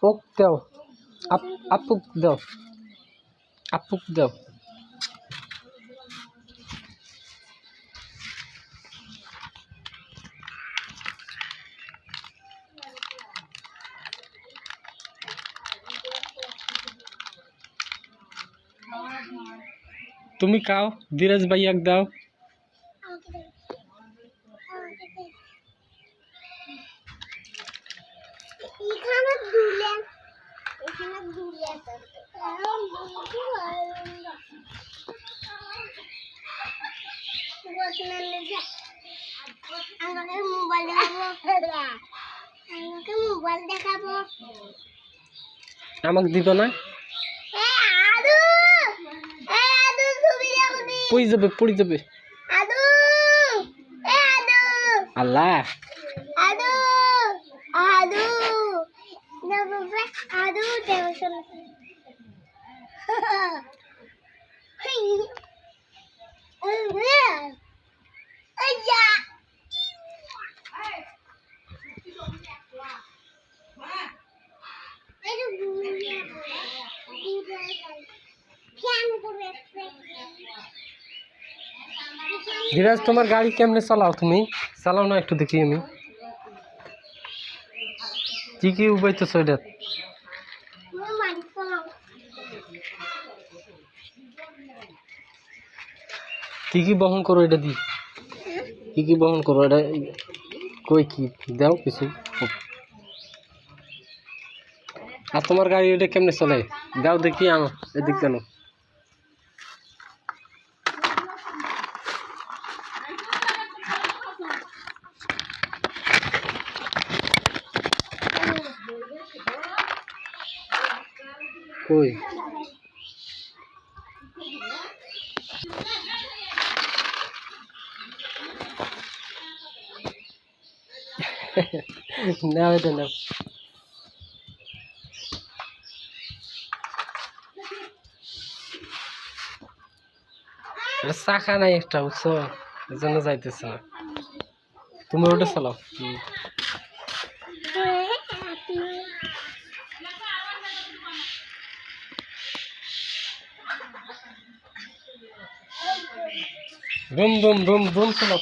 পোক দাও, আপুক দাও, আপুক দাও। তুমি খাও, ধীরাজ ভাইয়াক দাও। আমাকে দিত না, পড়ে যাবে, পড়ে যাবে। আল্লাহ ধীরাজ, তোমার গাড়ি কেমনে চালাও? তুমি চালাও না, একটু দেখি আমি। কি কি উবাইতেছ এটা? কি কি বহন করো এটা দি? কি কি বহন করো এটা? কই কি দাও কিছু। আর তোমার গাড়ি এটা কেমনে চলে? দাও দেখি, আনো এদিক কেন। কই নাও এটা নাও। চাকা নাই একটা, বুঝছো, এই জন্য যাইতেছে না। তুমি ওটা চালাও। বুম বুম বুম বুম চালাও।